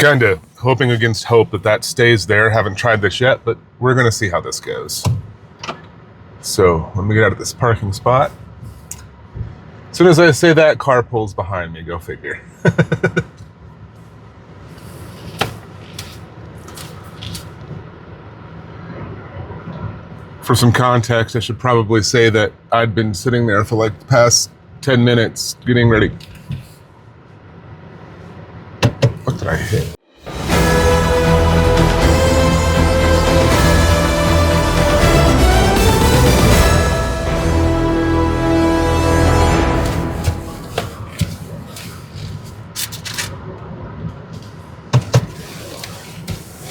kind of hoping against hope that that stays there. Haven't tried this yet, but we're going to see how this goes. So let me get out of this parking spot. As soon as I say that, car pulls behind me. Go figure. For some context, I should probably say that I'd been sitting there for like the past 10 minutes getting ready. What did I hit?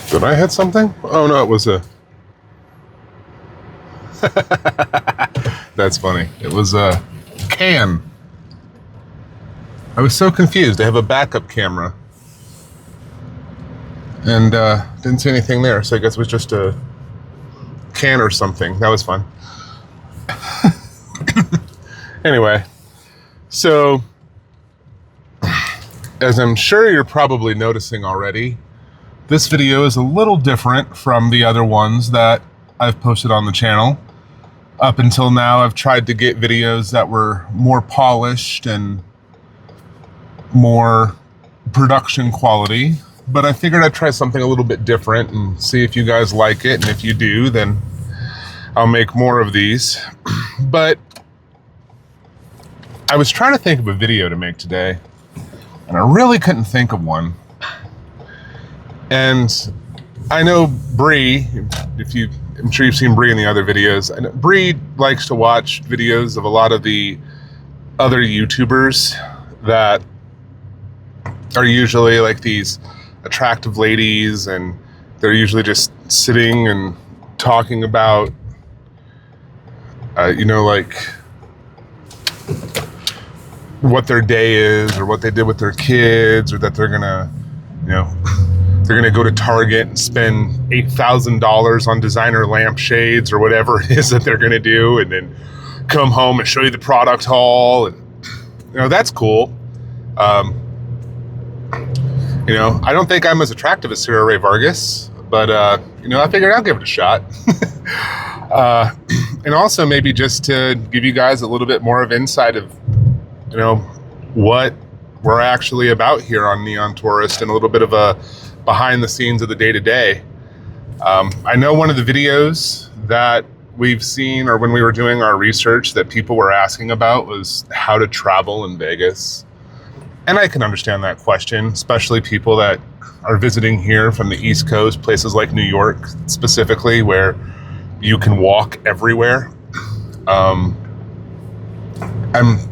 Did I hit something? Oh no, it was a... That's funny. It was a can. I was so confused. I have a backup camera. And didn't see anything there, so I guess it was just a can or something. That was fun. Anyway, so as I'm sure you're probably noticing already, this video is a little different from the other ones that I've posted on the channel. Up until now, I've tried to get videos that were more polished and more production quality, but I figured I'd try something a little bit different and see if you guys like it, and if you do, then I'll make more of these. But I was trying to think of a video to make today, and I really couldn't think of one. And I know Bree, I'm sure you've seen Bree in the other videos, and Bree likes to watch videos of a lot of the other YouTubers that are usually like these attractive ladies, and they're usually just sitting and talking about, like what their day is, or what they did with their kids, or that they're gonna, they're gonna go to Target and spend $8,000 on designer lampshades or whatever it is that they're gonna do, and then come home and show you the product haul. And that's cool. I don't think I'm as attractive as Sarah Ray Vargas, but I figured I'll give it a shot. And also maybe just to give you guys a little bit more of insight of what we're actually about here on Neon Tourist, and a little bit of a behind the scenes of the day-to-day. I know one of the videos that we've seen, or when we were doing our research, that people were asking about was how to travel in Vegas. And I can understand that question, especially people that are visiting here from the East Coast, places like New York specifically, where you can walk everywhere. I'm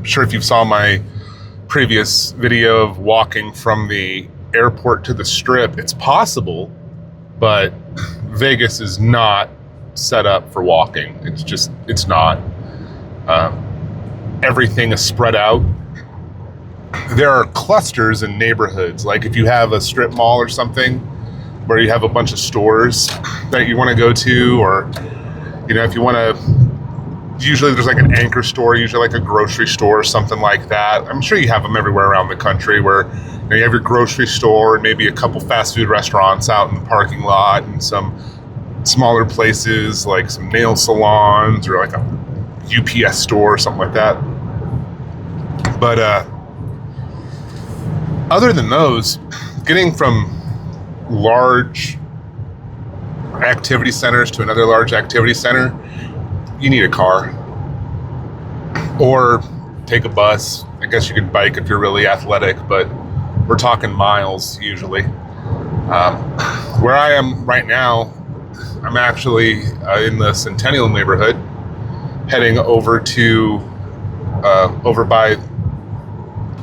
sure if you saw my previous video of walking from the airport to the Strip, it's possible, but Vegas is not set up for walking. It's not. Everything is spread out. There are clusters in neighborhoods. Like if you have a strip mall or something where you have a bunch of stores that you want to go to, or if you want to, usually there's like an anchor store, usually like a grocery store or something like that. I'm sure you have them everywhere around the country, where you have your grocery store and maybe a couple fast food restaurants out in the parking lot, and some smaller places like some nail salons or like a UPS store or something like that. But other than those, getting from large activity centers to another large activity center, you need a car, or take a bus. I guess you could bike if you're really athletic, but we're talking miles usually. Where I am right now, I'm actually in the Centennial neighborhood, heading over to over by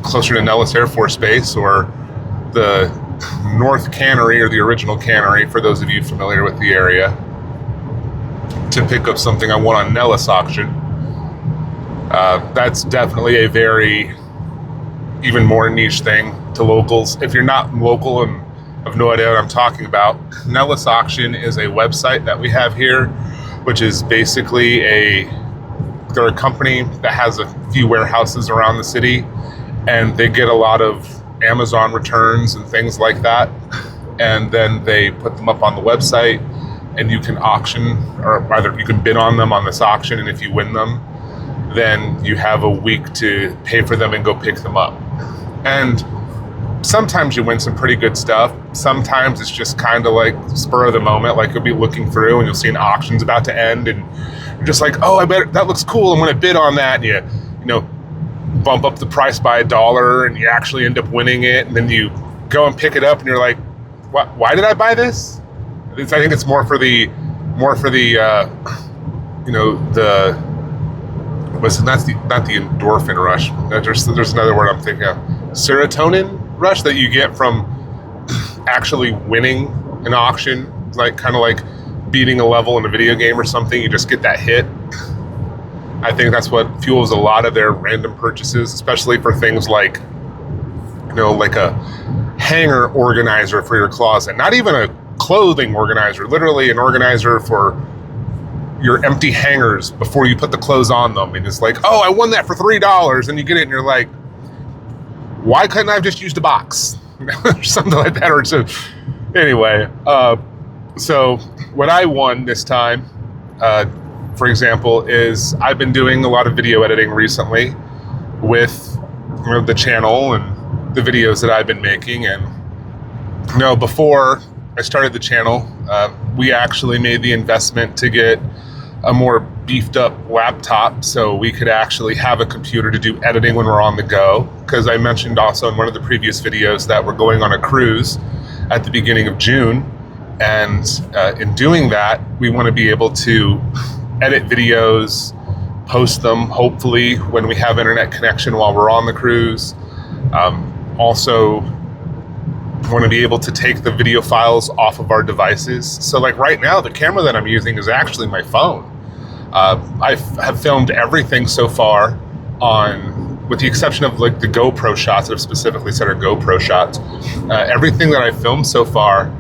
closer to Nellis Air Force Base, or the North Cannery, or the original cannery, for those of you familiar with the area, to pick up something I won on Nellis auction. That's definitely a very, even more niche thing to locals. If you're not local and have no idea what I'm talking about, Nellis Auction is a website that we have here, which is basically they're a company that has a few warehouses around the city, and they get a lot of Amazon returns and things like that. and then they put them up on the website, and you can auction, or either you can bid on them on this auction, and if you win them, then you have a week to pay for them and go pick them up. And sometimes you win some pretty good stuff. Sometimes it's just kind of like spur of the moment, like you'll be looking through and you'll see an auction's about to end, and you're just like, oh, I bet that looks cool, I'm gonna bid on that, and you know, bump up the price by $1, and you actually end up winning it, and then you go and pick it up and you're like, why did I buy this? I think it's more for the you know, not the endorphin rush. There's another word I'm thinking of. Serotonin rush that you get from actually winning an auction, like kind of like beating a level in a video game or something. You just get that hit. I think that's what fuels a lot of their random purchases, especially for things like, you know, like a hanger organizer for your closet. Not even a clothing organizer, literally an organizer for your empty hangers before you put the clothes on them. And it's like, oh, I won that for $3, and you get it and you're like, why couldn't I have just used a box? Or something like that. Or so anyway, so what I won this time, for example, is I've been doing a lot of video editing recently with, you know, the channel and the videos that I've been making. And, you know, before I started the channel, we actually made the investment to get a more beefed up laptop so we could actually have a computer to do editing when we're on the go. Because I mentioned also in one of the previous videos that we're going on a cruise at the beginning of June. And in doing that, we want to be able to edit videos, post them, hopefully, when we have internet connection while we're on the cruise. Also, want to be able to take the video files off of our devices. So like right now, the camera that I'm using is actually my phone. I have filmed everything so far on, with the exception of like the GoPro shots that I've specifically said are GoPro shots. Everything that I've filmed so far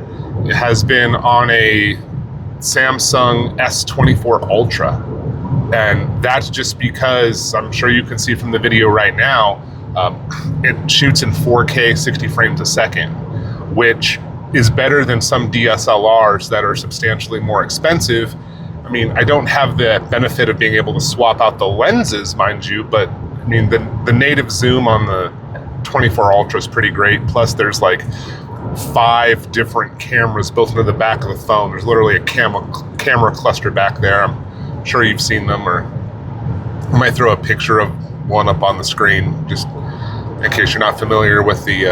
has been on a Samsung S24 Ultra. And that's just because, I'm sure you can see from the video right now, it shoots in 4K 60 frames a second, which is better than some DSLRs that are substantially more expensive. I mean, I don't have the benefit of being able to swap out the lenses, mind you, but I mean, the native zoom on the 24 Ultra is pretty great. Plus there's like 5 different cameras built into the back of the phone. There's literally a camera cluster back there. I'm sure you've seen them, or I might throw a picture of one up on the screen just in case you're not familiar with the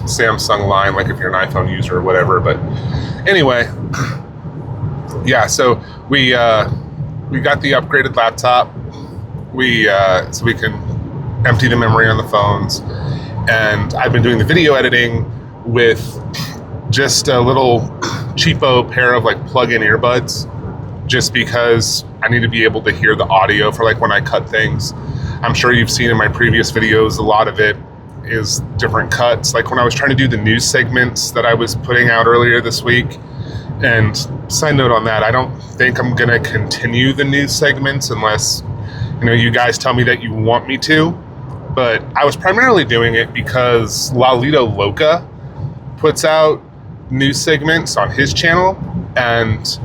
Samsung line, like if you're an iPhone user or whatever. But anyway, yeah, so we got the upgraded laptop. So we can empty the memory on the phones. And I've been doing the video editing with just a little cheapo pair of like plug-in earbuds, just because I need to be able to hear the audio for like when I cut things. I'm sure you've seen in my previous videos, a lot of it is different cuts. Like when I was trying to do the news segments that I was putting out earlier this week. And side note on that, I don't think I'm gonna continue the news segments unless, you know, you guys tell me that you want me to. But I was primarily doing it because Lalito Loca puts out news segments on his channel, and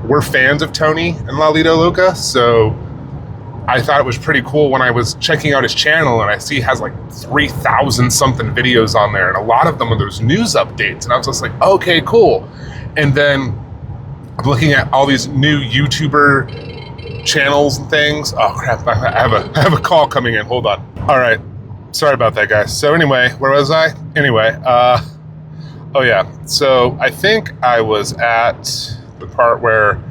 we're fans of Tony and Lalito Loca, so I thought it was pretty cool when I was checking out his channel and I see he has like 3,000 something videos on there, and a lot of them are those news updates, and I was just like, okay, cool. And then looking at all these new YouTuber channels and things. Oh crap, I have a call coming in, hold on. All right, sorry about that, guys. So anyway, where was I? Anyway, oh yeah, so I think I was at the part where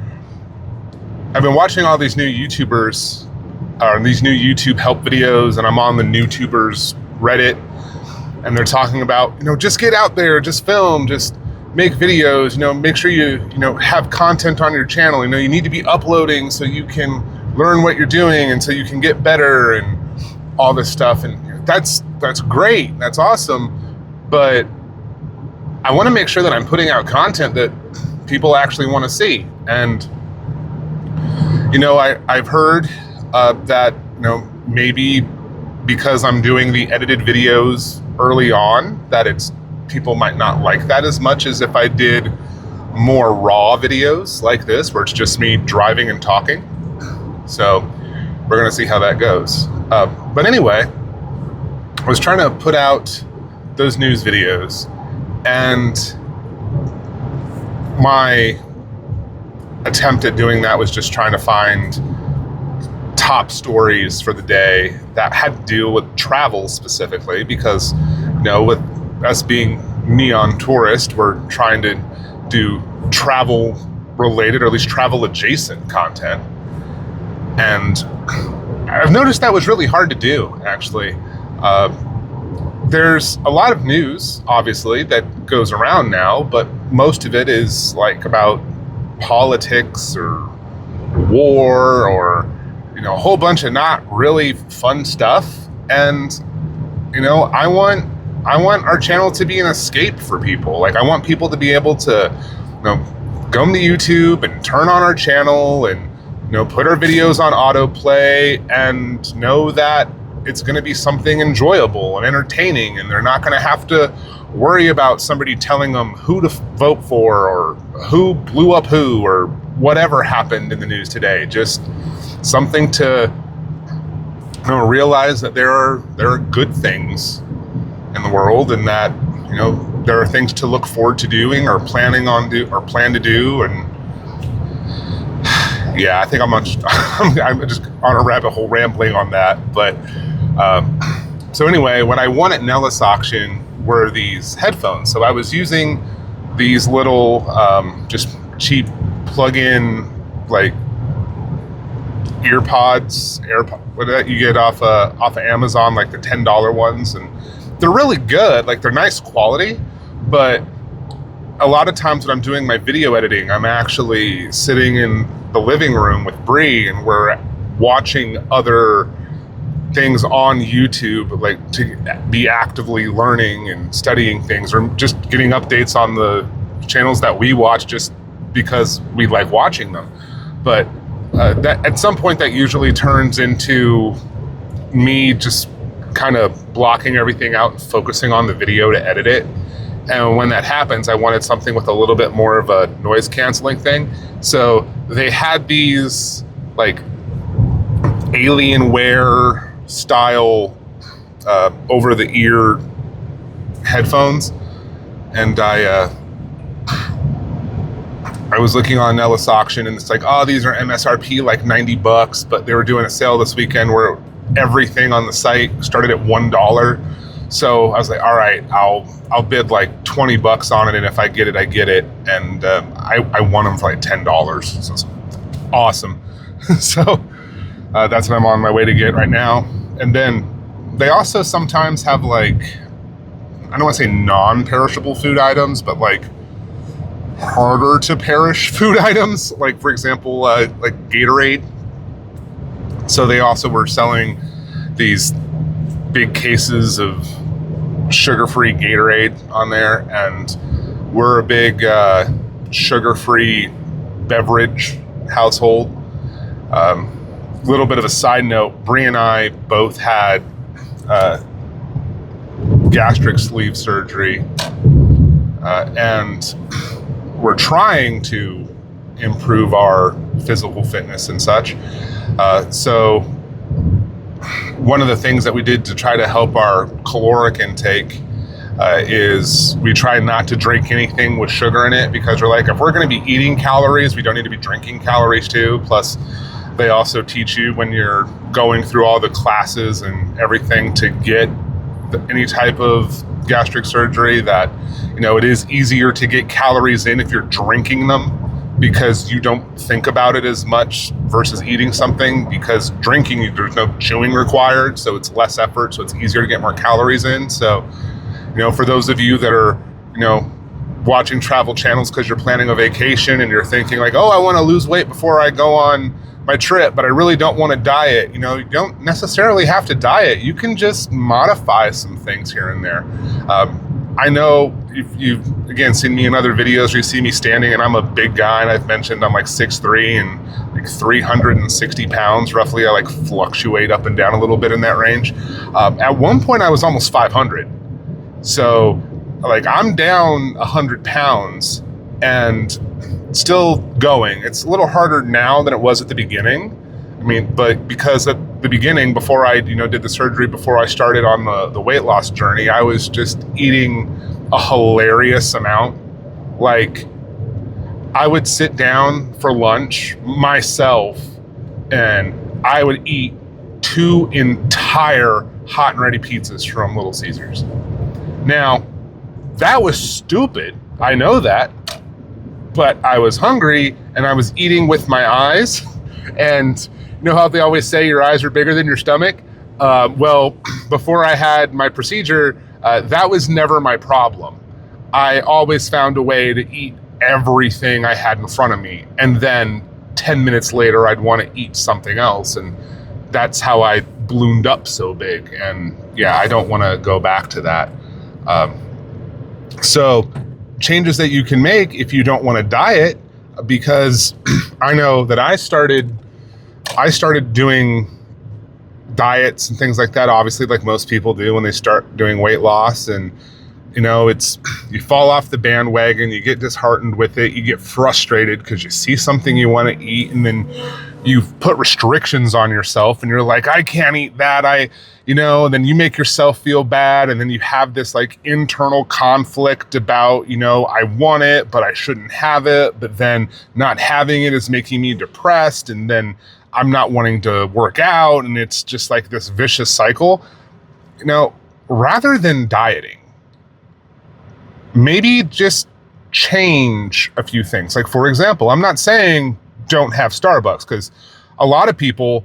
I've been watching all these new YouTubers, or these new YouTube help videos, and I'm on the NewTubers Reddit, and they're talking about, you know, just get out there, just film, just make videos, you know, make sure you have content on your channel. You know, you need to be uploading so you can learn what you're doing and so you can get better and all this stuff. And that's great, that's awesome, but I want to make sure that I'm putting out content that people actually want to see. And you know, I've heard that, you know, maybe because I'm doing the edited videos early on, that people might not like that as much as if I did more raw videos like this, where it's just me driving and talking. So we're going to see how that goes. But anyway, I was trying to put out those news videos, and my attempt at doing that was just trying to find top stories for the day that had to deal with travel specifically, because, you know, with us being Neon Tourist, we're trying to do travel related, or at least travel adjacent content. And I've noticed that was really hard to do, actually. There's a lot of news, obviously, that goes around now, but most of it is like about politics or war or, you know, a whole bunch of not really fun stuff. And, you know, I want our channel to be an escape for people. Like, I want people to be able to, you know, go to YouTube and turn on our channel and, you know, put our videos on autoplay and know that it's going to be something enjoyable and entertaining, and they're not going to have to worry about somebody telling them who to vote for or who blew up who or whatever happened in the news today. Just something to, you know, realize that there are good things in the world, and that, you know, there are things to look forward to doing or plan to do. And yeah, I think I'm just on a rabbit hole rambling on that. But so anyway, what I won at Nellis auction were these headphones. So I was using these little just cheap plug-in like AirPods that you get off of Amazon, like the $10 ones, and they're really good. Like, they're nice quality, but a lot of times when I'm doing my video editing, I'm actually sitting in the living room with Bree, and we're watching other things on YouTube, like to be actively learning and studying things, or just getting updates on the channels that we watch just because we like watching them. But that at some point that usually turns into me just kind of blocking everything out and focusing on the video to edit it. And when that happens, I wanted something with a little bit more of a noise canceling thing. So they had these like Alienware style over the ear headphones, and I was looking on Nellis auction, and it's like, oh, these are MSRP like $90, but they were doing a sale this weekend where everything on the site started at $1. So I was like, all right, I'll bid like $20 on it, and if I get it, I get it. And I won them for like $10. So it's awesome. So that's what I'm on my way to get right now. And then they also sometimes have like, I don't want to say non-perishable food items, but like harder to perish food items. Like, for example, like Gatorade. So they also were selling these big cases of sugar-free Gatorade on there, and we're a big sugar-free beverage household. Little bit of a side note, Bree and I both had gastric sleeve surgery, and we're trying to improve our physical fitness and such. So one of the things that we did to try to help our caloric intake is we try not to drink anything with sugar in it, because we're like, if we're going to be eating calories, we don't need to be drinking calories too. Plus, they also teach you when you're going through all the classes and everything to get any type of gastric surgery that, you know, it is easier to get calories in if you're drinking them, because you don't think about it as much versus eating something, because drinking, there's no chewing required, so it's less effort, so it's easier to get more calories in. So, you know, for those of you that are, you know, watching travel channels because you're planning a vacation and you're thinking like, oh, I want to lose weight before I go on my trip, but I really don't want to diet. You know, you don't necessarily have to diet. You can just modify some things here and there. I know if you've, again, seen me in other videos, you see me standing, and I'm a big guy, and I've mentioned I'm like 6'3" and like 360 pounds roughly. I like fluctuate up and down a little bit in that range. At one point I was almost 500. So Like, I'm down 100 pounds and still going. It's a little harder now than it was at the beginning. I mean, but because at the beginning, before I, did the surgery, before I started on the weight loss journey, I was just eating a hilarious amount. Like, I would sit down for lunch myself and I would eat 2 entire hot and ready pizzas from Little Caesars. Now, that was stupid. I know that. But I was hungry and I was eating with my eyes. And you know how they always say your eyes are bigger than your stomach? Well, before I had my procedure, that was never my problem. I always found a way to eat everything I had in front of me. And then 10 minutes later, I'd want to eat something else. And that's how I ballooned up so big. And yeah, I don't want to go back to that. So changes that you can make if you don't want to diet, because I know that I started doing diets and things like that, obviously, like most people do when they start doing weight loss. And it's, you fall off the bandwagon, you get disheartened with it, you get frustrated because you see something you want to eat, and then you've put restrictions on yourself and you're like, I can't eat that. And then you make yourself feel bad. And then you have this like internal conflict about, I want it, but I shouldn't have it. But then not having it is making me depressed. And then I'm not wanting to work out. And it's just like this vicious cycle. Rather than dieting, maybe just change a few things. Like, for example, I'm not saying don't have Starbucks, because a lot of people,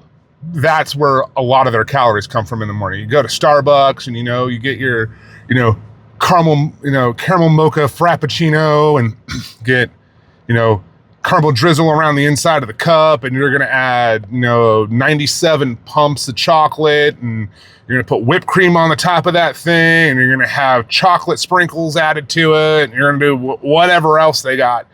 that's where a lot of their calories come from in the morning. You go to Starbucks and, you get your, caramel mocha frappuccino and get, caramel drizzle around the inside of the cup, and you're going to add, 97 pumps of chocolate, and you're going to put whipped cream on the top of that thing, and you're going to have chocolate sprinkles added to it, and you're going to do whatever else they got,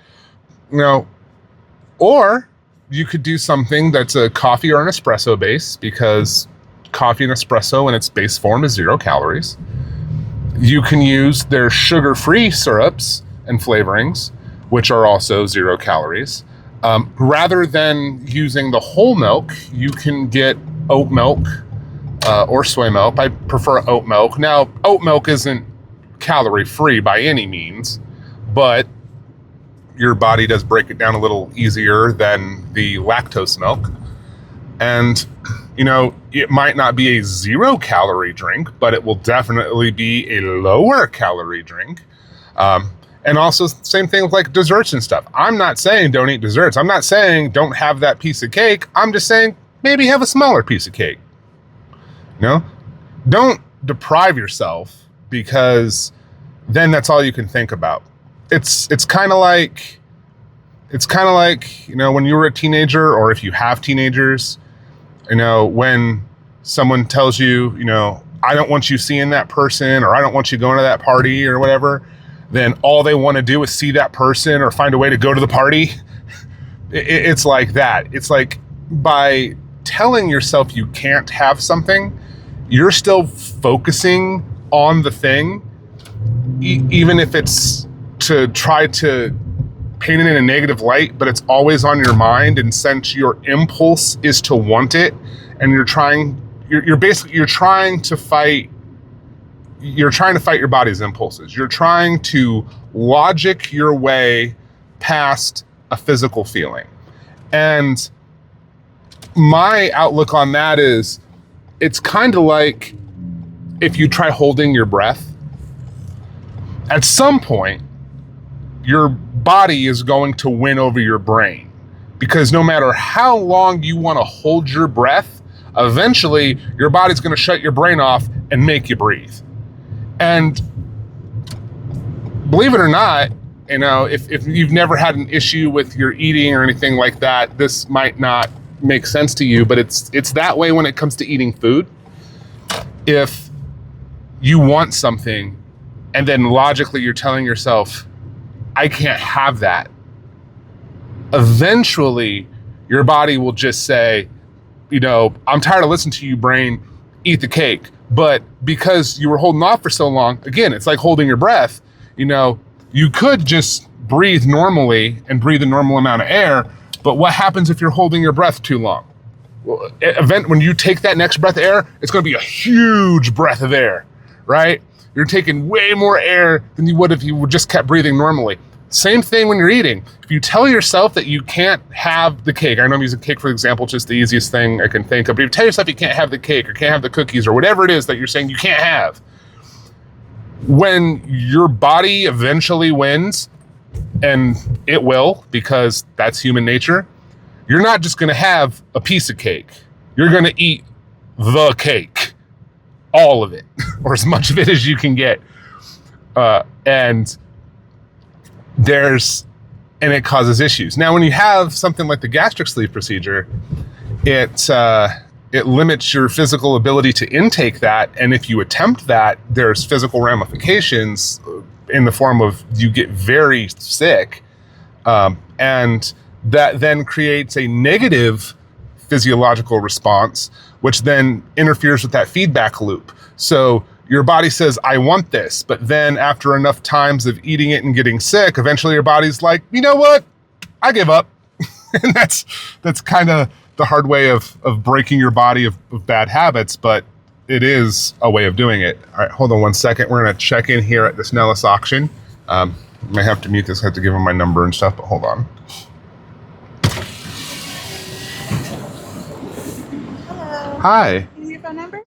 Or you could do something that's a coffee or an espresso base, because coffee and espresso in its base form is 0 calories. You can use their sugar-free syrups and flavorings, which are also 0 calories. Rather than using the whole milk, you can get oat milk or soy milk. I prefer oat milk. Now, oat milk isn't calorie-free by any means, but your body does break it down a little easier than the lactose milk. And, it might not be a 0 calorie drink, but it will definitely be a lower calorie drink. And also same thing with like desserts and stuff. I'm not saying don't eat desserts. I'm not saying don't have that piece of cake. I'm just saying maybe have a smaller piece of cake. Don't deprive yourself, because then that's all you can think about. It's kind of like, when you were a teenager, or if you have teenagers, when someone tells you, I don't want you seeing that person, or I don't want you going to that party or whatever, then all they want to do is see that person or find a way to go to the party. It's like that. It's like, by telling yourself you can't have something, you're still focusing on the thing, even if it's to try to paint it in a negative light, but it's always on your mind. And since your impulse is to want it, and you're trying to fight your body's impulses. You're trying to logic your way past a physical feeling. And my outlook on that is, it's kind of like if you try holding your breath. At some point, your body is going to win over your brain, because no matter how long you want to hold your breath, eventually your body's going to shut your brain off and make you breathe. And believe it or not, if you've never had an issue with your eating or anything like that, this might not make sense to you, but it's that way when it comes to eating food. If you want something and then logically you're telling yourself, I can't have that, eventually your body will just say, I'm tired of listening to you, brain, eat the cake. But because you were holding off for so long, again, it's like holding your breath. You could just breathe normally and breathe a normal amount of air, but what happens if you're holding your breath too long? Well, when you take that next breath of air, it's going to be a huge breath of air, right? You're taking way more air than you would if you just kept breathing normally. Same thing when you're eating. If you tell yourself that you can't have the cake, I know I'm using cake for example, just the easiest thing I can think of, but if you tell yourself you can't have the cake or can't have the cookies or whatever it is that you're saying you can't have, when your body eventually wins, and it will because that's human nature, you're not just going to have a piece of cake. You're going to eat the cake, all of it, or as much of it as you can get. And it causes issues. Now, when you have something like the gastric sleeve procedure, it limits your physical ability to intake that. And if you attempt that, there's physical ramifications in the form of you get very sick. And that then creates a negative physiological response, which then interferes with that feedback loop. So your body says, I want this. But then after enough times of eating it and getting sick, eventually your body's like, you know what? I give up. And that's kind of the hard way of breaking your body of bad habits, but it is a way of doing it. All right, hold on one second. We're going to check in here at this Nellis auction. I may have to mute this. I have to give him my number and stuff, but hold on. Hello. Hi. Is your phone number?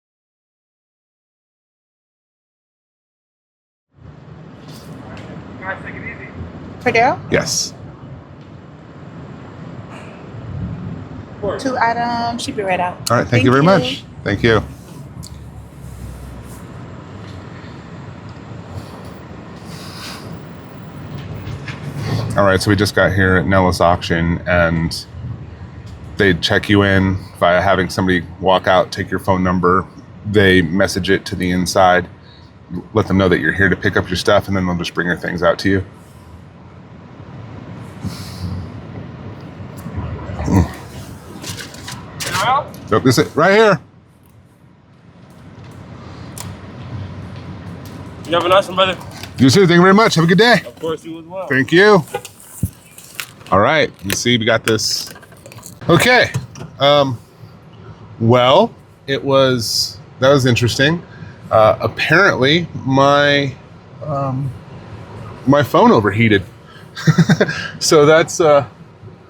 Guys, take it easy. For Daryl? Yes. 2 items. She'll be right out. All right, thank you very much. Thank you. All right, so we just got here at Nellis Auction, and they check you in via having somebody walk out, take your phone number. They message it to the inside, let them know that you're here to pick up your stuff, and then they'll just bring your things out to you. Nope, this is it, right here. You have a nice one, brother. You too, thank you very much. Have a good day. Of course, you as well. Thank you. All right, you see, we got this. Okay. Well, that was interesting. Apparently, my phone overheated. So that's a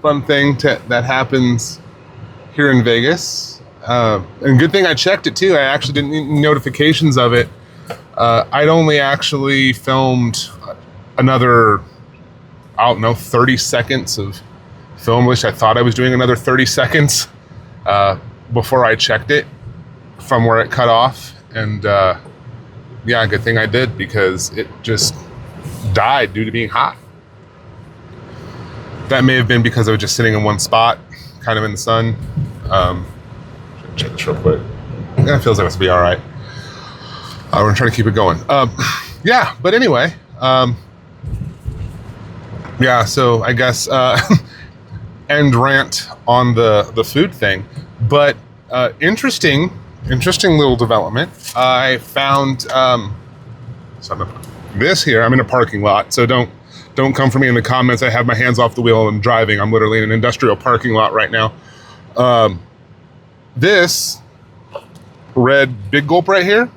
fun thing that happens here in Vegas. And good thing I checked it too. I actually didn't need notifications of it. I'd only actually filmed another, 30 seconds of film, which I thought I was doing another 30 seconds before I checked it from where it cut off. And yeah, good thing I did, because it just died due to being hot. That may have been because I was just sitting in one spot, kind of in the sun. Check this real quick. Yeah, it feels like it's gonna be all right. We're gonna try to keep it going. Yeah, but anyway, yeah. So I guess end rant on the food thing, but interesting little development. I found this here. I'm in a parking lot, so don't come for me in the comments. I have my hands off the wheel and I'm driving. I'm literally in an industrial parking lot right now. This red Big Gulp right here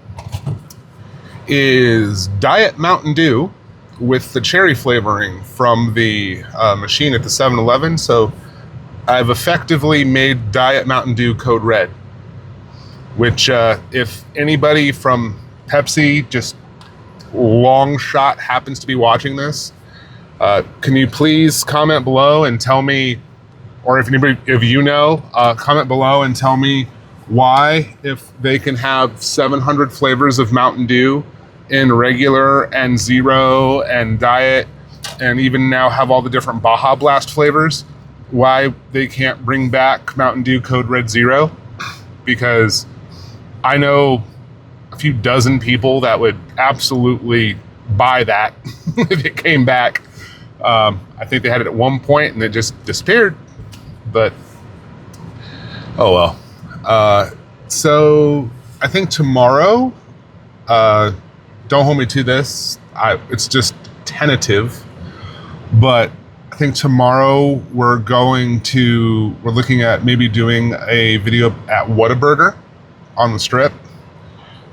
is Diet Mountain Dew with the cherry flavoring from the machine at the 7-Eleven. So I've effectively made Diet Mountain Dew Code Red, which if anybody from Pepsi, just long shot, happens to be watching this, can you please comment below and tell me, or if anybody, if you know, comment below and tell me why, if they can have 700 flavors of Mountain Dew in regular and zero and diet, and even now have all the different Baja Blast flavors, why they can't bring back Mountain Dew Code Red Zero. Because I know a few dozen people that would absolutely buy that if it came back. I think they had it at one point and it just disappeared, but oh well. So I think tomorrow, don't hold me to this, it's just tentative, but I think tomorrow we're looking at maybe doing a video at Whataburger on the Strip.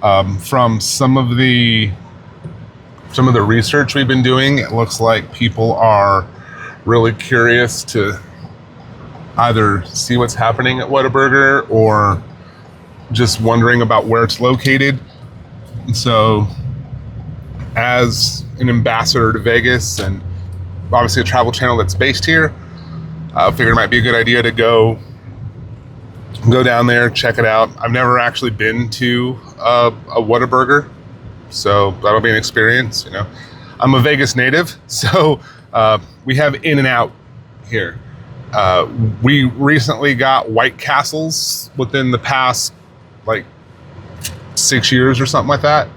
From some of the research we've been doing, it looks like people are really curious to either see what's happening at Whataburger or just wondering about where it's located. And so, as an ambassador to Vegas and obviously a travel channel that's based here, I figured it might be a good idea to go down there, check it out. I've never actually been to a Whataburger, so that'll be an experience. You know, I'm a Vegas native, so we have In-N-Out here. We recently got White Castles within the past like 6 years or something like that,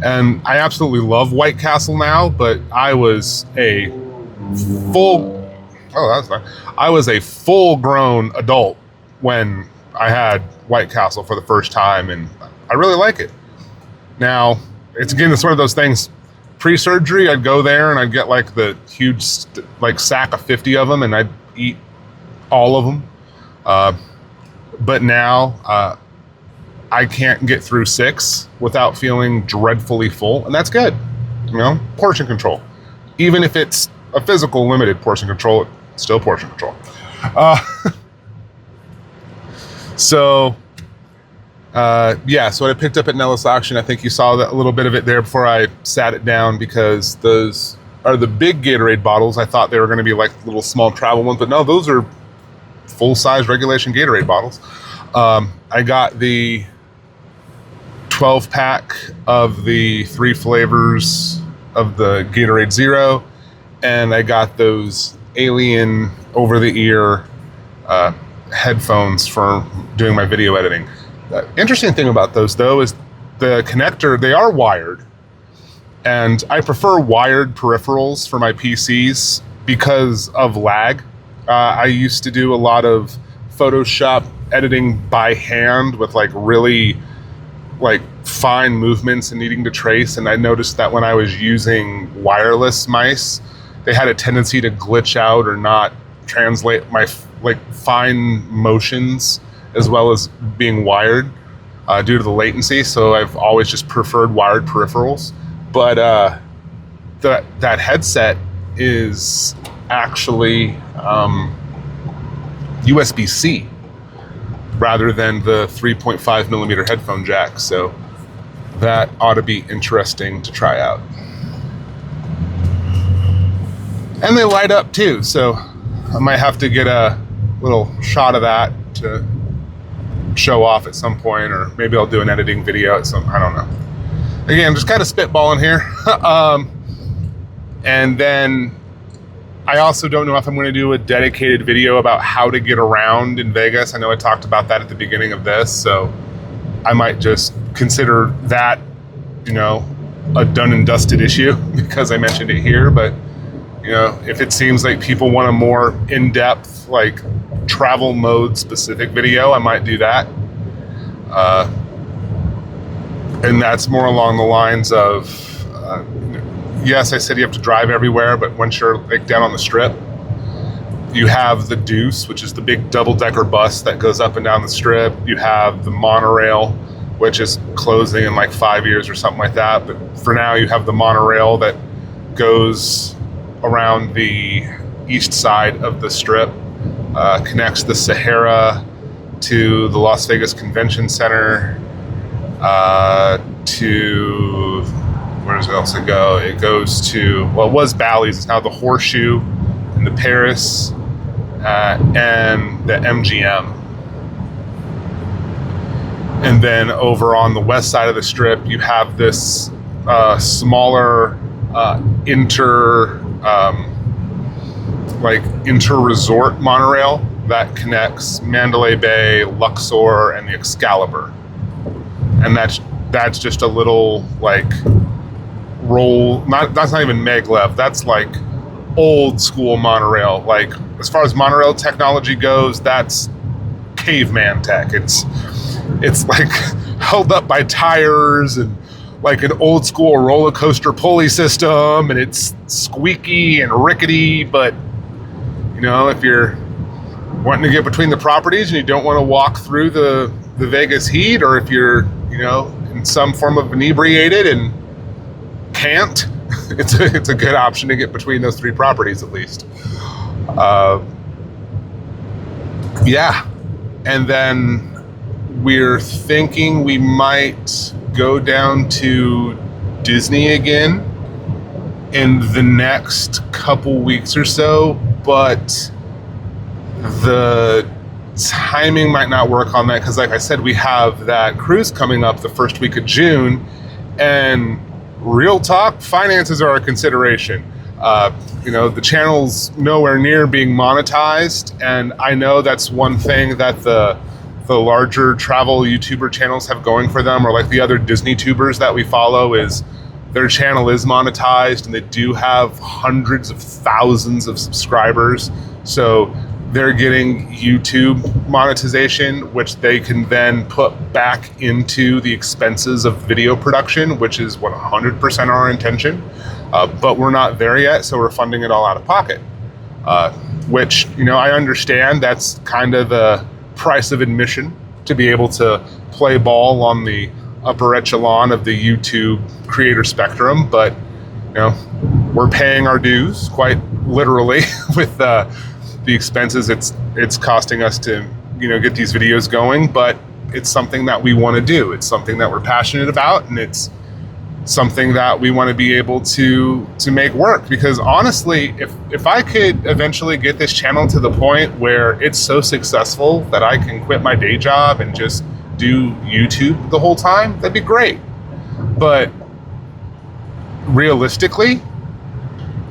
and I absolutely love White Castle now. But I was a full-grown adult when I had White Castle for the first time, and I really like it. Now, it's one of those things. Pre-surgery, I'd go there and I'd get like the huge sack of 50 of them, and I'd eat all of them. But now I can't get through 6 without feeling dreadfully full, and that's good. You know, portion control. Even if it's a physical limited portion control, it's still portion control. So what I picked up at Nellis Auction, I think you saw a little bit of it there before I sat it down, because those are the big Gatorade bottles. I thought they were going to be like little small travel ones, but no, those are full-size regulation Gatorade bottles. I got the 12-pack of the 3 flavors of the Gatorade Zero, and I got those alien over-the-ear headphones for doing my video editing. The interesting thing about those, though, is the connector, they are wired, and I prefer wired peripherals for my PCs because of lag. I used to do a lot of Photoshop editing by hand with really fine movements and needing to trace, and I noticed that when I was using wireless mice, they had a tendency to glitch out or not translate my fine motions as well as being wired due to the latency. So I've always just preferred wired peripherals. But that headset is actually USB-C rather than the 3.5 millimeter headphone jack. So that ought to be interesting to try out. And they light up too, so I might have to get a little shot of that to show off at some point, or maybe I'll do an editing video I don't know. Again, just kind of spitballing here. And then I also don't know if I'm going to do a dedicated video about how to get around in Vegas. I know I talked about that at the beginning of this, so I might just consider that, a done and dusted issue because I mentioned it here. But if it seems like people want a more in-depth, travel mode specific video, I might do that. And that's more along the lines of, yes, I said you have to drive everywhere, but once you're down on the Strip, you have the Deuce, which is the big double-decker bus that goes up and down the Strip. You have the monorail, which is closing in 5 years or something like that. But for now, you have the monorail that goes around the east side of the Strip, connects the Sahara to the Las Vegas Convention Center, to, where does it also go? It goes to, it was Bally's, it's now the Horseshoe and the Paris, and the MGM. And then over on the west side of the Strip, you have this smaller inter-resort monorail that connects Mandalay Bay, Luxor, and the Excalibur. And that's just a little roll. That's not even maglev. That's old school monorail. As far as monorail technology goes, that's caveman tech. It's held up by tires and like an old school roller coaster pulley system, and it's squeaky and rickety. But you know, if you're wanting to get between the properties and you don't want to walk through the Vegas heat, or if you're, you know, in some form of inebriated and can't, it's a good option to get between those 3 properties at least. Yeah. And then we're thinking we might go down to Disney again in the next couple weeks or so, but the timing might not work on that because, like I said, we have that cruise coming up the first week of June, and real talk, finances are a consideration. You know, the channel's nowhere near being monetized, and I know that's one thing that the larger travel YouTuber channels have going for them, or like the other Disney tubers that we follow, is their channel is monetized and they do have hundreds of thousands of subscribers. So they're getting YouTube monetization, which they can then put back into the expenses of video production, which is 100% our intention. But we're not there yet, so we're funding it all out of pocket. Which, you know, I understand that's kind of the price of admission to be able to play ball on the upper echelon of the YouTube creator spectrum. But, you know, we're paying our dues quite literally with the expenses it's costing us to, you know, get these videos going. But it's something that we want to do. It's something that we're passionate about, and it's something that we want to be able to make work. Because honestly, if I could eventually get this channel to the point where it's so successful that I can quit my day job and just do YouTube the whole time, that'd be great. But realistically,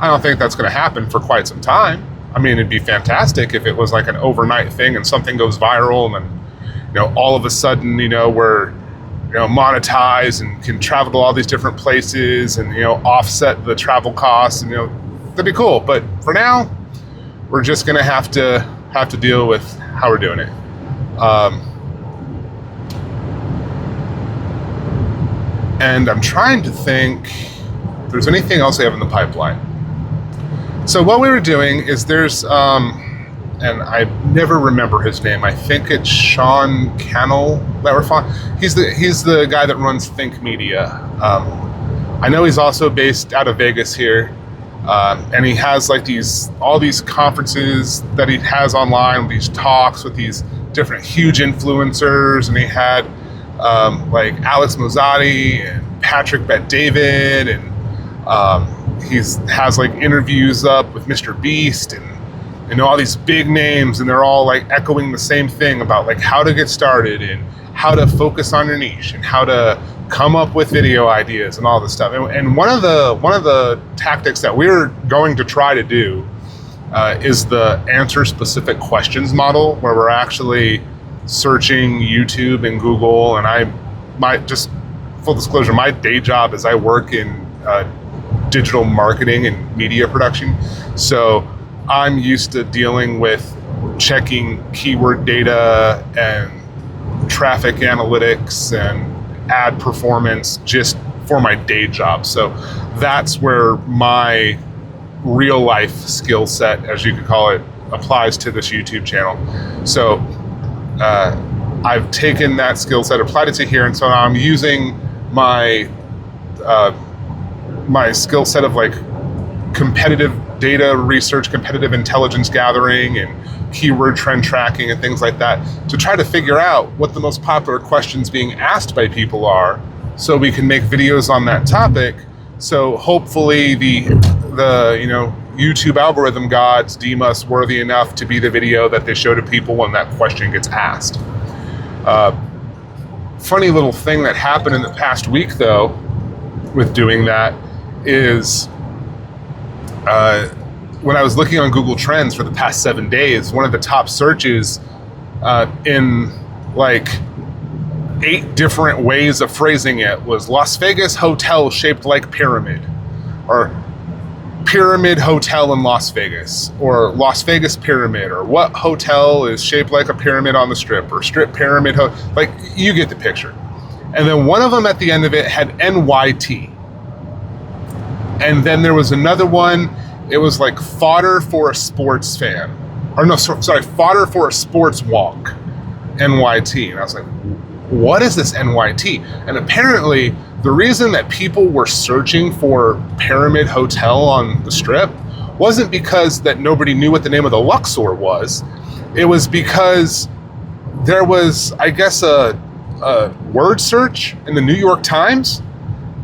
I don't think that's going to happen for quite some time. I mean, it'd be fantastic if it was like an overnight thing and something goes viral, and then, you know, all of a sudden, you know, we're, you know, monetize and can travel to all these different places and, you know, offset the travel costs, and, you know, that'd be cool. But for now, we're just gonna have to deal with how we're doing it. And I'm trying to think if there's anything else I have in the pipeline. So what we were doing is there's and I never remember his name. I think it's Sean Cannell that we're following. He's the guy that runs Think Media. I know he's also based out of Vegas here, and he has like all these conferences that he has online, these talks with these different huge influencers, and he had like Alex Mozatti and Patrick Bet-David, and he has like interviews up with Mr. Beast and, you know, all these big names, and they're all like echoing the same thing about like how to get started and how to focus on your niche and how to come up with video ideas and all this stuff. And one of the tactics that we're going to try to do is the answer specific questions model, where we're actually searching YouTube and Google. And just full disclosure, my day job is I work in digital marketing and media production. So I'm used to dealing with checking keyword data and traffic analytics and ad performance just for my day job. So that's where my real life skill set, as you could call it, applies to this YouTube channel. So I've taken that skill set, applied it to here, and so now I'm using my my skill set of like competitive data research, competitive intelligence gathering, and keyword trend tracking and things like that to try to figure out what the most popular questions being asked by people are, so we can make videos on that topic. So hopefully the you know, YouTube algorithm gods deem us worthy enough to be the video that they show to people when that question gets asked. Funny little thing that happened in the past week though with doing that is when I was looking on Google Trends for the past 7 days, one of the top searches in like 8 different ways of phrasing it was Las Vegas hotel shaped like pyramid, or pyramid hotel in Las Vegas, or Las Vegas pyramid, or what hotel is shaped like a pyramid on the strip, or strip pyramid like, you get the picture. And then one of them at the end of it had NYT. And then there was another one, it was like fodder for a sports fan. Or no, sorry, fodder for a sports walk, NYT. And I was like, what is this NYT? And apparently the reason that people were searching for Pyramid Hotel on the Strip wasn't because that nobody knew what the name of the Luxor was. It was because there was, I guess, a word search in the New York Times,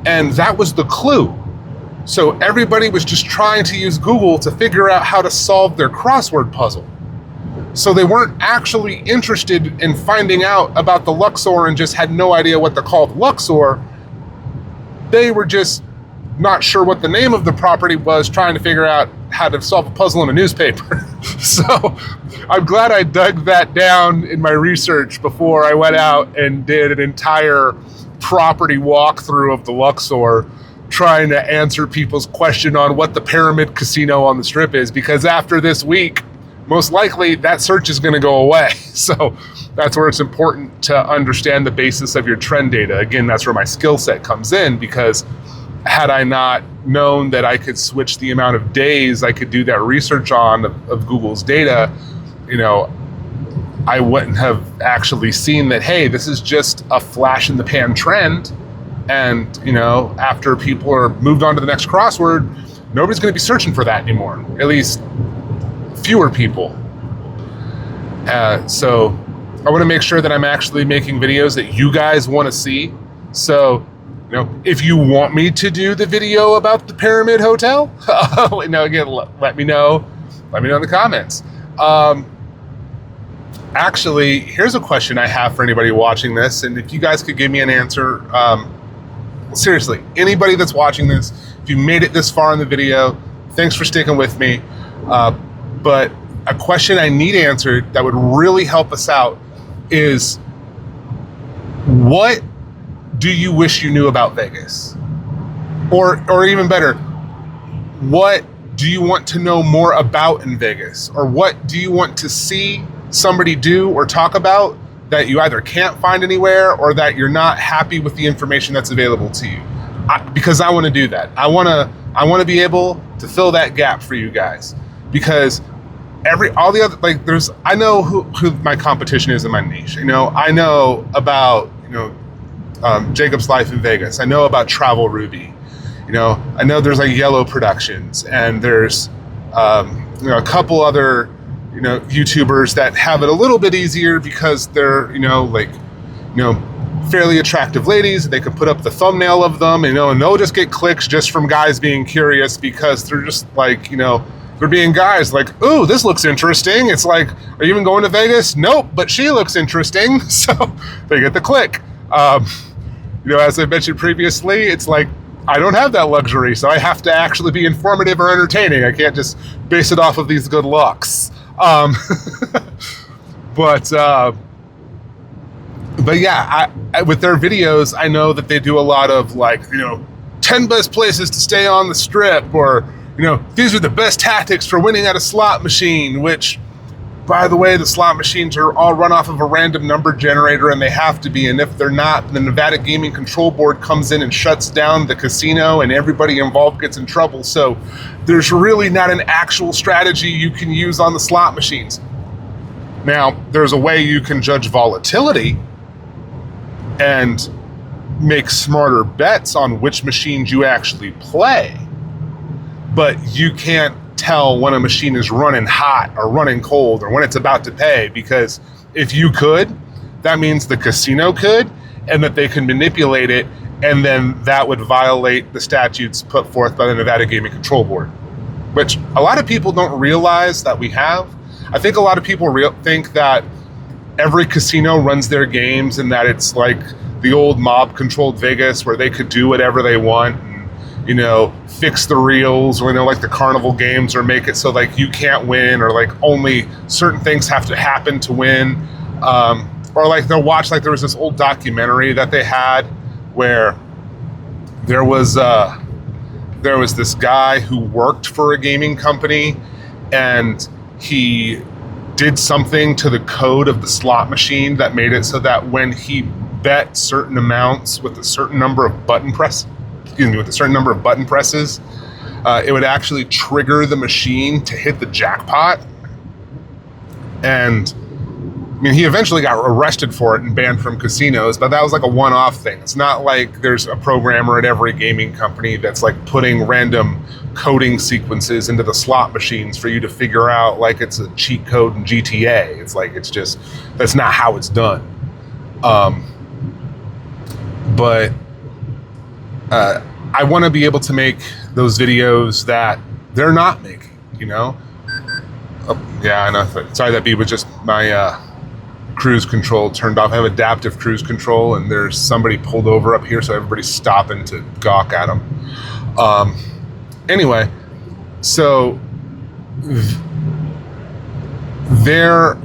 and that was the clue. So everybody was just trying to use Google to figure out how to solve their crossword puzzle. So they weren't actually interested in finding out about the Luxor and just had no idea what they're called Luxor. They were just not sure what the name of the property was, trying to figure out how to solve a puzzle in a newspaper. So I'm glad I dug that down in my research before I went out and did an entire property walkthrough of the Luxor, trying to answer people's question on what the Pyramid Casino on the Strip is, because after this week, most likely that search is going to go away. So that's where it's important to understand the basis of your trend data. Again, that's where my skill set comes in, because had I not known that I could switch the amount of days I could do that research on of Google's data, I wouldn't have actually seen that, hey, this is just a flash in the pan trend. And, after people are moved on to the next crossword, nobody's going to be searching for that anymore. At least fewer people. So I want to make sure that I'm actually making videos that you guys want to see. So, if you want me to do the video about the Pyramid Hotel, again, let me know. Let me know in the comments. Actually, here's a question I have for anybody watching this. And if you guys could give me an answer, seriously, anybody that's watching this, if you made it this far in the video, thanks for sticking with me. But a question I need answered that would really help us out is, what do you wish you knew about Vegas? Or even better, what do you want to know more about in Vegas? Or what do you want to see somebody do or talk about that you either can't find anywhere, or that you're not happy with the information that's available to you? Because I want to do that. I want to be able to fill that gap for you guys, because all the other, I know who my competition is in my niche. I know about Jacob's Life in Vegas. I know about Travel Ruby. I know there's like Yellow Productions, and there's a couple other YouTubers that have it a little bit easier, because they're fairly attractive ladies. They can put up the thumbnail of them, and they'll just get clicks just from guys being curious, because they're just like, they're being guys like, ooh, this looks interesting. It's like, are you even going to Vegas? Nope, but she looks interesting. So they get the click. As I mentioned previously, it's like, I don't have that luxury, so I have to actually be informative or entertaining. I can't just base it off of these good looks. But yeah, with their videos, I know that they do a lot of 10 best places to stay on the Strip, or these are the best tactics for winning at a slot machine, which, by the way, the slot machines are all run off of a random number generator, and they have to be. And if they're not, the Nevada Gaming Control Board comes in and shuts down the casino, and everybody involved gets in trouble. So there's really not an actual strategy you can use on the slot machines. Now, there's a way you can judge volatility and make smarter bets on which machines you actually play. But you can't tell when a machine is running hot or running cold, or when it's about to pay, because if you could, that means the casino could, and that they can manipulate it, and then that would violate the statutes put forth by the Nevada Gaming Control Board, which a lot of people don't realize that we have. I think a lot of people think that every casino runs their games, and that it's like the old mob-controlled Vegas where they could do whatever they want, fix the reels, or like the carnival games, or make it so like you can't win, or like only certain things have to happen to win, or like they'll watch, like there was this old documentary that they had where there was this guy who worked for a gaming company, and he did something to the code of the slot machine that made it so that when he bet certain amounts with a certain number of button presses, it would actually trigger the machine to hit the jackpot. And I mean, he eventually got arrested for it and banned from casinos, but that was like a one-off thing. It's not like there's a programmer at every gaming company that's like putting random coding sequences into the slot machines for you to figure out like it's a cheat code in GTA. It's like, it's just, that's not how it's done. But I want to be able to make those videos that they're not making, you know? Yeah, I know. Sorry, that beat was just my cruise control turned off. I have adaptive cruise control, and there's somebody pulled over up here, so everybody's stopping to gawk at them. Anyway, so there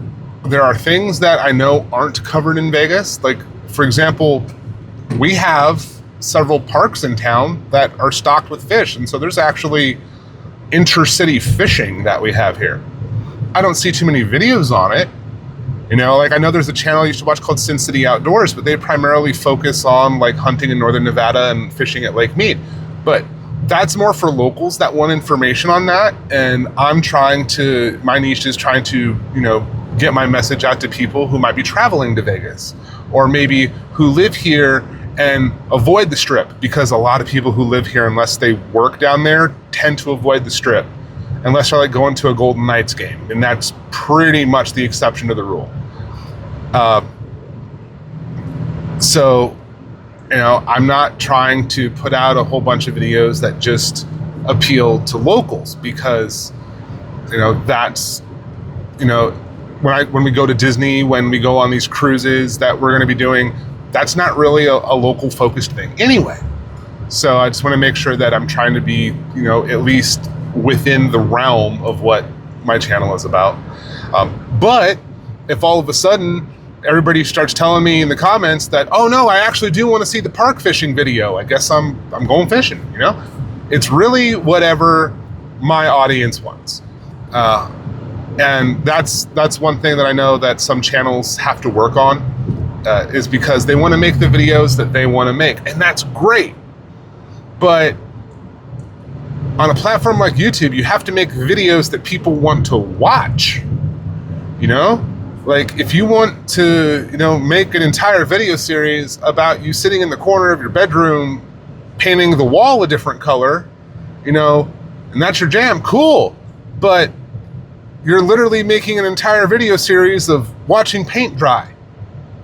are things that I know aren't covered in Vegas. Like, for example, we have several parks in town that are stocked with fish, and so there's actually intercity fishing that we have here. I don't see too many videos on it. You know, like I know there's a channel I used to watch called Sin City Outdoors, but they primarily focus on like hunting in northern Nevada and fishing at Lake Mead. But that's more for locals that want information on that. And I'm my niche is trying to, you know, get my message out to people who might be traveling to Vegas, or maybe who live here and avoid the Strip, because a lot of people who live here, unless they work down there, tend to avoid the Strip, unless they're like going to a Golden Knights game. And that's pretty much the exception to the rule. So, you know, I'm not trying to put out a whole bunch of videos that just appeal to locals, because, you know, that's, you know, when we go to Disney, when we go on these cruises that we're going to be doing, that's not really a local focused thing anyway. So I just want to make sure that I'm trying to be, you know, at least within the realm of what my channel is about. But if all of a sudden everybody starts telling me in the comments that, oh no, I actually do want to see the park fishing video, I guess I'm going fishing, you know? It's really whatever my audience wants. And that's one thing that I know that some channels have to work on, is because they want to make the videos that they want to make, and that's great. But on a platform like YouTube, you have to make videos that people want to watch, you know? Like, if you want to, you know, make an entire video series about you sitting in the corner of your bedroom, painting the wall a different color, you know, and that's your jam, cool. But you're literally making an entire video series of watching paint dry.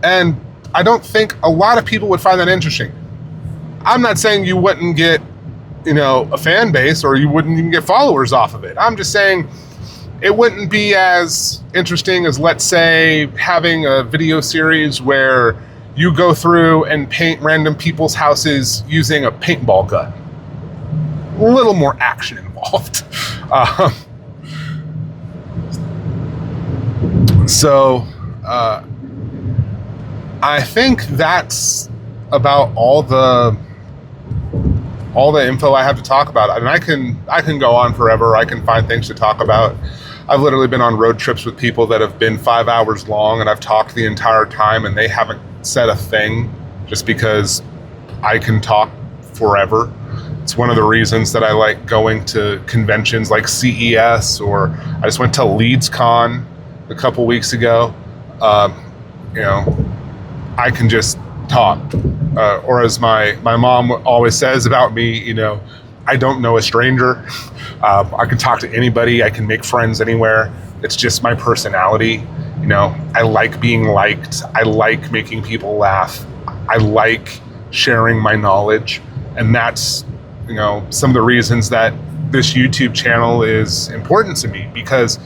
And I don't think a lot of people would find that interesting. I'm not saying you wouldn't get, you know, a fan base, or you wouldn't even get followers off of it. I'm just saying it wouldn't be as interesting as, let's say, having a video series where you go through and paint random people's houses using a paintball gun. A little more action involved. So I think that's about all the info I have to talk about. I mean, I can go on forever. I can find things to talk about. I've literally been on road trips with people that have been 5 hours long, and I've talked the entire time, and they haven't said a thing, just because I can talk forever. It's one of the reasons that I like going to conventions like CES, or I just went to LeadsCon a couple weeks ago. You know, I can just talk. Or as my mom always says about me, you know, I don't know a stranger. I can talk to anybody. I can make friends anywhere. It's just my personality. You know, I like being liked. I like making people laugh. I like sharing my knowledge. And that's, you know, some of the reasons that this YouTube channel is important to me, because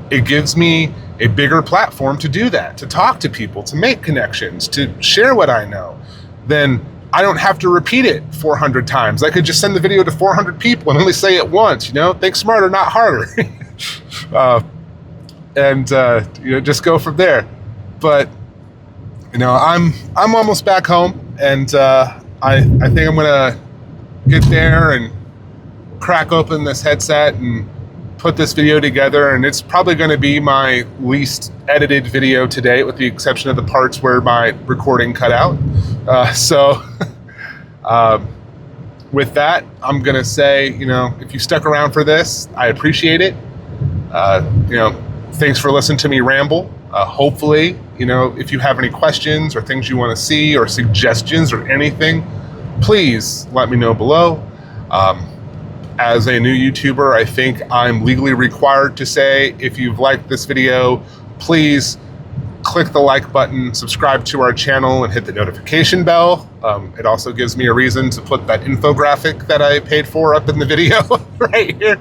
it gives me a bigger platform to do that, to talk to people, to make connections, to share what I know. Then I don't have to repeat it 400 times. I could just send the video to 400 people and only say it once, you know, think smarter, not harder. You know, just go from there. But, you know, I'm almost back home, and I think I'm gonna get there and crack open this headset and put this video together, and it's probably going to be my least edited video to date, with the exception of the parts where my recording cut out. With that, I'm going to say, if you stuck around for this, I appreciate it. Thanks for listening to me ramble. Hopefully, if you have any questions or things you want to see or suggestions or anything, please let me know below. As a new YouTuber, I think I'm legally required to say, if you've liked this video, please click the like button, subscribe to our channel, and hit the notification bell. It also gives me a reason to put that infographic that I paid for up in the video right here.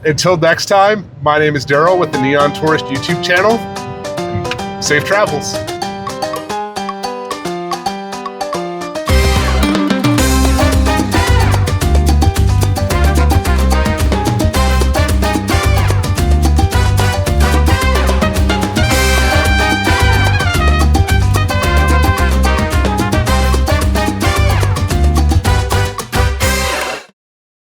Until next time, my name is Daryl with the Neon Tourist YouTube channel. Safe travels.